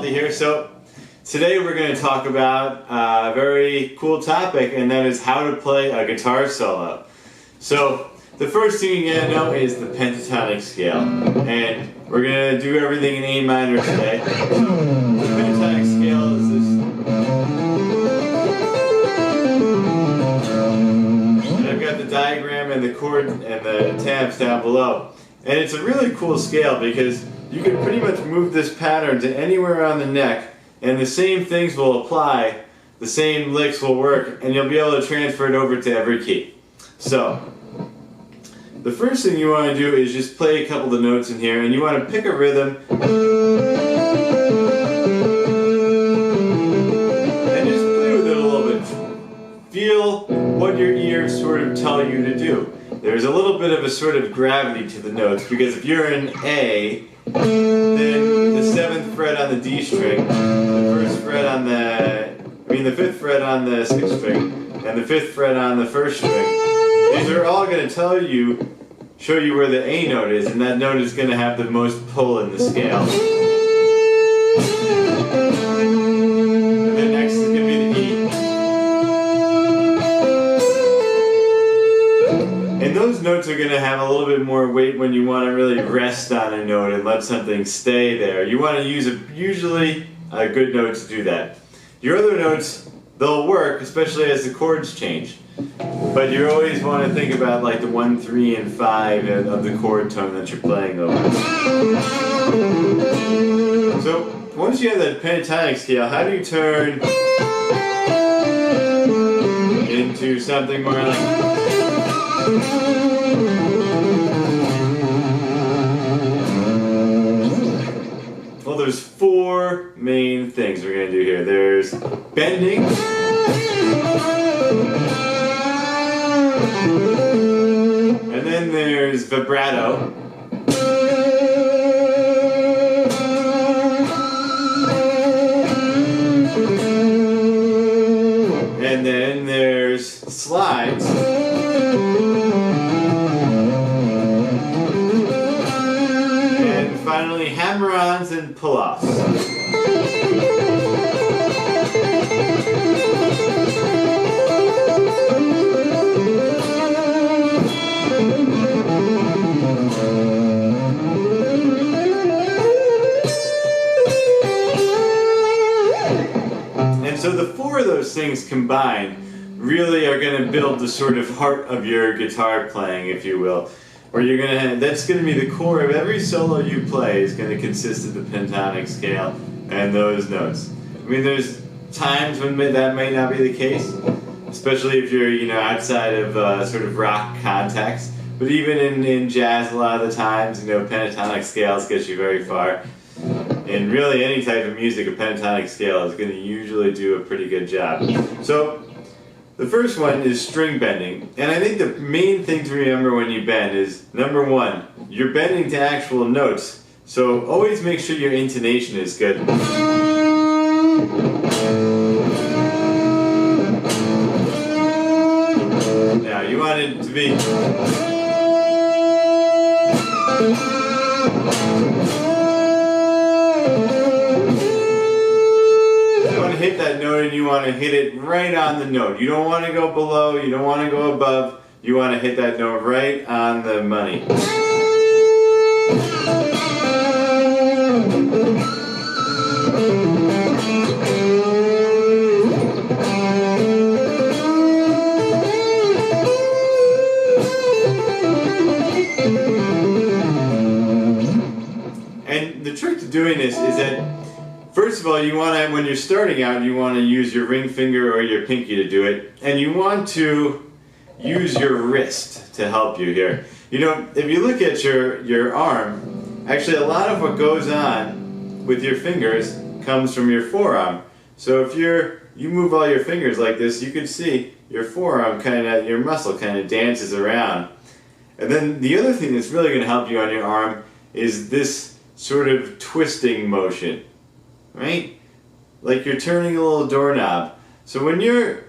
Baldy here. So today we're going to talk about a very cool topic, and that is how to play a guitar solo. So the first thing you're going to know is the pentatonic scale, and we're going to do everything in A minor today. The pentatonic scale is this. And I've got the diagram and the chord and the tabs down below. And it's a really cool scale because you can pretty much move this pattern to anywhere on the neck, and the same things will apply, the same licks will work, and you'll be able to transfer it over to every key. So, the first thing you want to do is just play a couple of the notes in here, and you want to pick a rhythm, and just play with it a little bit. Feel what your ears sort of tell you to do. There's a little bit of a sort of gravity to the notes, because if you're in A, then the 7th fret on the D string, the 1st fret on the 5th fret on the 6th string, and the 5th fret on the 1st string, these are all going to show you where the A note is, and that note is going to have the most pull in the scale. And then next is going to be the E. And those notes are going to have a little bit more weight when you want to really rest on a note and let something stay there. You want to use usually a good note to do that. Your other notes, they'll work, especially as the chords change. But you always want to think about like the 1, 3, and 5 of the chord tone that you're playing over. So once you have that pentatonic scale, how do you turn into something more like... Well, there's 4 main things we're going to do here. There's bending, and then there's vibrato, and then there's slides, and finally hammer-ons and pull-offs. And so the 4 of those things combined really are going to build the sort of heart of your guitar playing, if you will. Where you're going to that's going to be the core of every solo you play is going to consist of the pentatonic scale and those notes. I mean, there's times when that may not be the case, especially if you're outside of sort of rock context. But even in jazz, a lot of the times, pentatonic scales get you very far. And really, any type of music, a pentatonic scale is going to usually do a pretty good job. So, the first one is string bending. And I think the main thing to remember when you bend is, number 1, you're bending to actual notes. So, always make sure your intonation is good. Now, you want it to be... hit that note, and you want to hit it right on the note. You don't want to go below, you don't want to go above, you want to hit that note right on the money. And the trick to doing this is that first of all, you want to, when you're starting out, you want to use your ring finger or your pinky to do it, and you want to use your wrist to help you here. If you look at your arm, actually a lot of what goes on with your fingers comes from your forearm. So if you move all your fingers like this, you can see your forearm your muscle kind of dances around. And then the other thing that's really going to help you on your arm is this sort of twisting motion. Right? Like you're turning a little doorknob. So when you're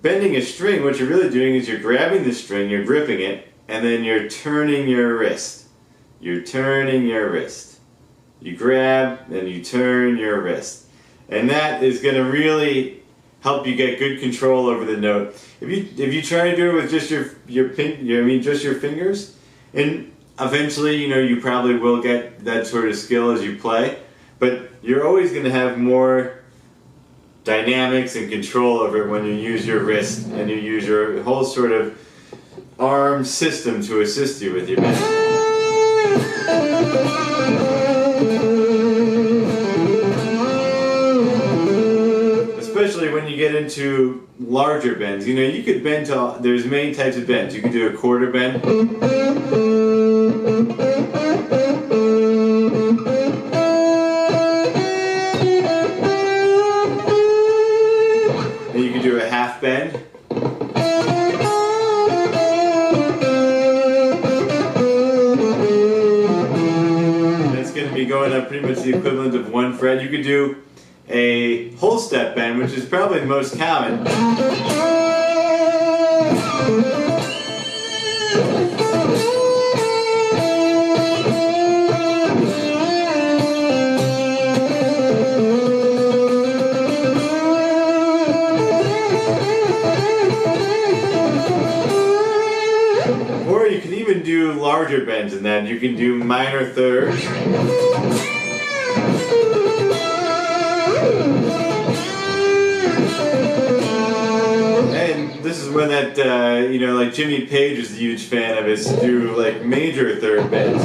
bending a string, what you're really doing is you're grabbing the string, you're gripping it, and then you're turning your wrist. You're turning your wrist. you grab, and you turn your wrist. And that is going to really help you get good control over the note. If you try to do it with just just your fingers, and eventually, you probably will get that sort of skill as you play, but you're always going to have more dynamics and control over it when you use your wrist and you use your whole sort of arm system to assist you with your bend. Especially when you get into larger bends. You could bend to, there's many types of bends. You could do a quarter bend. And you could do a half bend. That's going to be going up pretty much the equivalent of one fret. You could do a whole step bend, which is probably the most common. Or you can even do larger bends in that. You can do minor thirds. And this is when that, like Jimmy Page is a huge fan of, is to do like major third bends.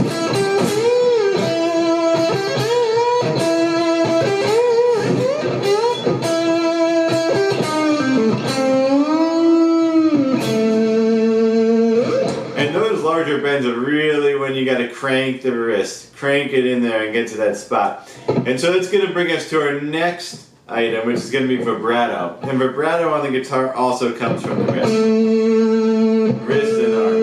And those larger bends are really when you got to crank the wrist, crank it in there and get to that spot. And so that's going to bring us to our next item, which is going to be vibrato. And vibrato on the guitar also comes from the wrist. Wrist and arm.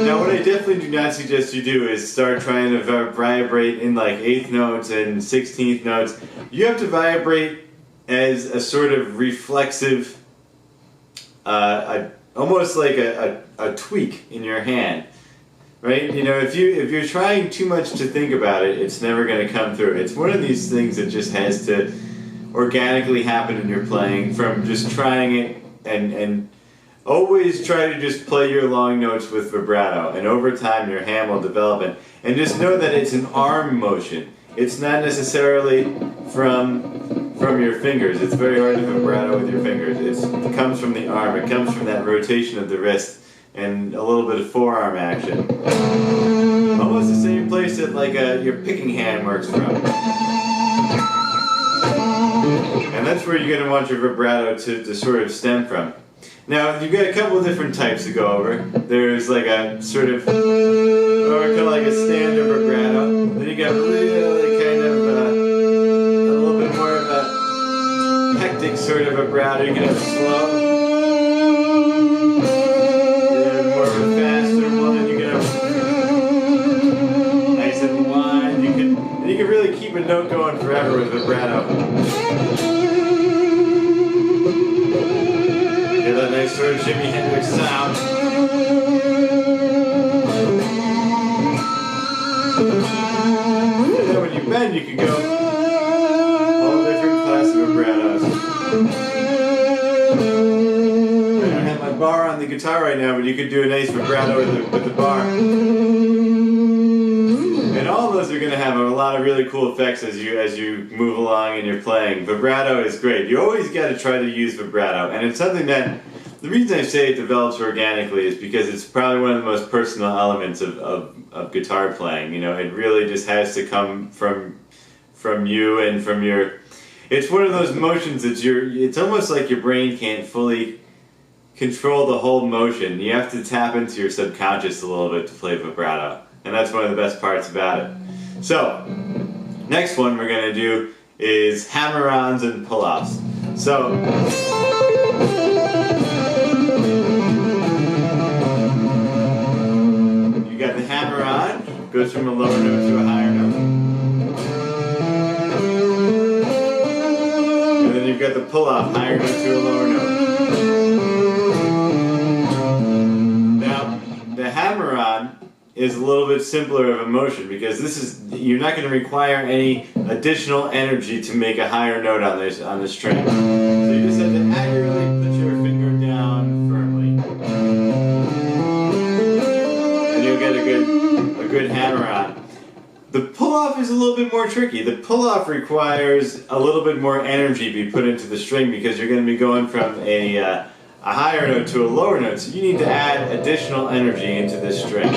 Now what I definitely do not suggest you do is start trying to vibrate in like 8th notes and 16th notes. You have to vibrate as a sort of reflexive, almost like a tweak in your hand. Right? If you're trying too much to think about it, it's never going to come through. It's one of these things that just has to organically happen in your playing from just trying it, and always try to just play your long notes with vibrato, and over time your hand will develop it. And just know that it's an arm motion. It's not necessarily from your fingers. It's very hard to vibrato with your fingers. It comes from the arm. It comes from that rotation of the wrist and a little bit of forearm action. Almost the same place that like your picking hand works from. And that's where you're going to want your vibrato to sort of stem from. Now, you've got a couple of different types to go over. There's like a sort of, or kind of like a standard vibrato. Then you got really kind of a little bit more of a hectic sort of vibrato. You can have slow. You can really keep a note going forever with vibrato. Get that nice sort of Jimi Hendrix sound. And then when you bend, you can go all different classes of vibratos. I don't have my bar on the guitar right now, but you could do a nice vibrato with the bar. And all those are going to have a lot of really cool effects as you move along and you're playing. Vibrato is great. You always got to try to use vibrato, and it's something that, the reason I say it develops organically is because it's probably one of the most personal elements of guitar playing. It really just has to come from you and from your. It's one of those motions that it's almost like your brain can't fully control the whole motion. You have to tap into your subconscious a little bit to play vibrato. And that's one of the best parts about it. So, next one we're going to do is hammer-ons and pull-offs. So, you got the hammer-on, goes from a lower note to a higher note. And then you've got the pull-off, higher note to a lower note. hammer-on is a little bit simpler of a motion because you're not going to require any additional energy to make a higher note on the string. So you just have to accurately put your finger down firmly, and you'll get a good hammer-on. The pull-off is a little bit more tricky. The pull-off requires a little bit more energy to be put into the string because you're going to be going from a higher note to a lower note, so you need to add additional energy into this string.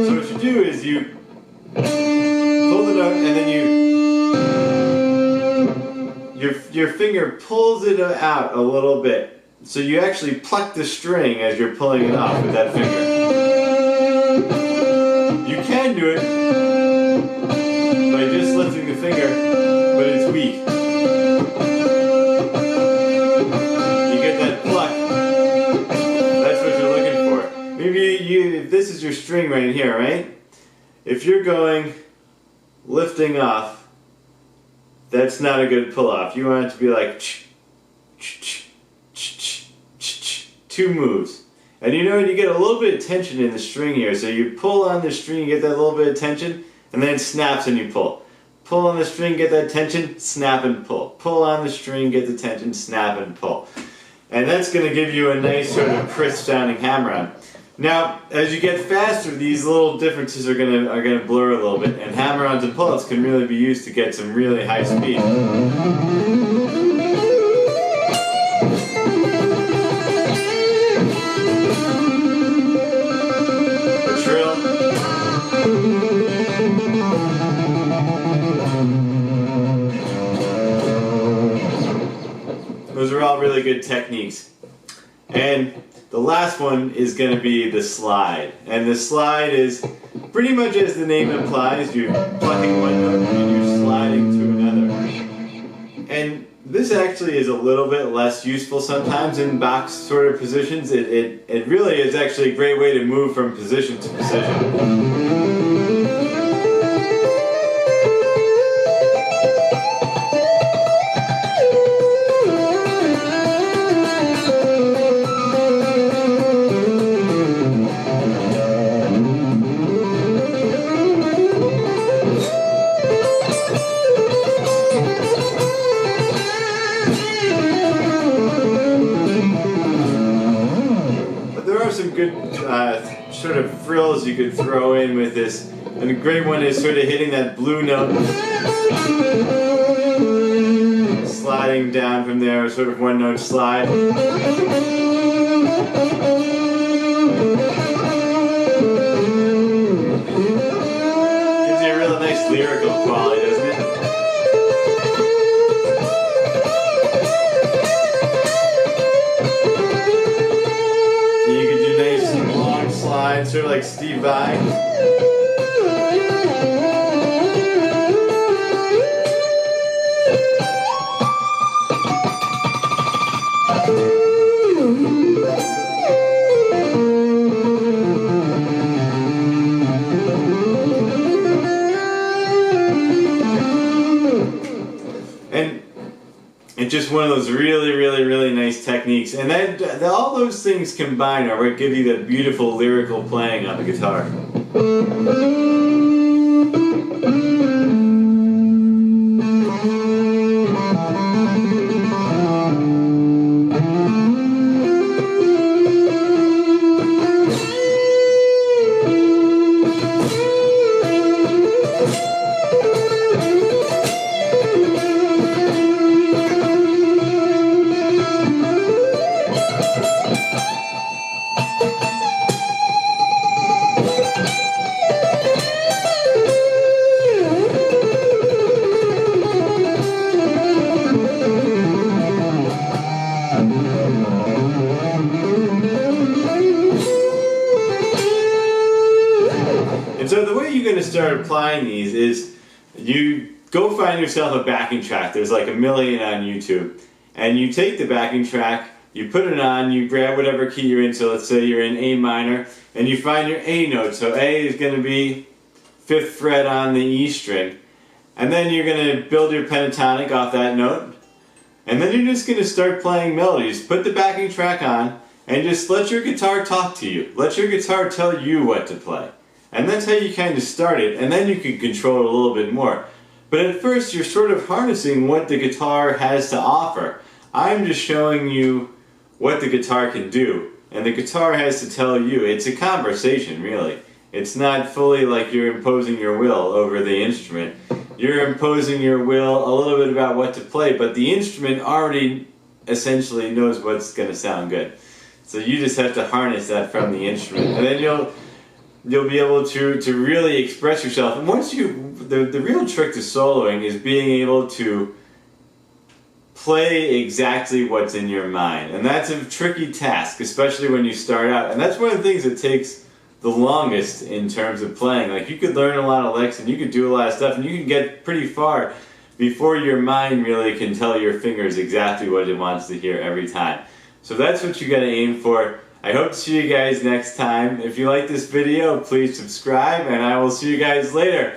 So what you do is you pull the note and then your finger pulls it out a little bit. So you actually pluck the string as you're pulling it off with that finger. You can do it by just lifting the finger, but it's weak. If this is your string right here, right? If you're going lifting off, that's not a good pull off. You want it to be like 2 moves. And you know, you get a little bit of tension in the string here. So you pull on the string, you get that little bit of tension, and then it snaps and you pull. Pull on the string, get that tension, snap and pull. Pull on the string, get the tension, snap and pull. And that's going to give you a nice sort of crisp sounding hammer-on. Now, as you get faster, these little differences are gonna blur a little bit, and hammer-ons and pull-ups can really be used to get some really high speed. The trill. Those are all really good techniques. And the last one is going to be the slide. And the slide is pretty much as the name implies, you're plucking one note and you're sliding to another. And this actually is a little bit less useful sometimes in box sort of positions. It really is actually a great way to move from position to position. Some good sort of frills you could throw in with this, and a great one is sort of hitting that blue note, sliding down from there, sort of one note slide. Gives you a real nice lyrical quality, doesn't it? Sort of like Steve Vai. And it's just one of those really nice techniques, and all those things combined are what give you that beautiful lyrical playing on the guitar. And so the way you're going to start applying these is you go find yourself a backing track. There's like a million on YouTube. And you take the backing track, you put it on, you grab whatever key you're in. So let's say you're in A minor, and you find your A note. So A is going to be 5th fret on the E string. And then you're going to build your pentatonic off that note. And then you're just going to start playing melodies. Put the backing track on, and just let your guitar talk to you. Let your guitar tell you what to play. And that's how you kind of start it, and then you can control it a little bit more. But at first you're sort of harnessing what the guitar has to offer. I'm just showing you what the guitar can do, and the guitar has to tell you. It's a conversation, really. It's not fully like you're imposing your will over the instrument. You're imposing your will a little bit about what to play, but the instrument already essentially knows what's going to sound good. So you just have to harness that from the instrument, and then you'll be able to really express yourself. And once the real trick to soloing is being able to play exactly what's in your mind. And that's a tricky task, especially when you start out. And that's one of the things that takes the longest in terms of playing. Like, you could learn a lot of licks and you could do a lot of stuff and you can get pretty far before your mind really can tell your fingers exactly what it wants to hear every time. So that's what you gotta aim for. I hope to see you guys next time. If you like this video, please subscribe, and I will see you guys later.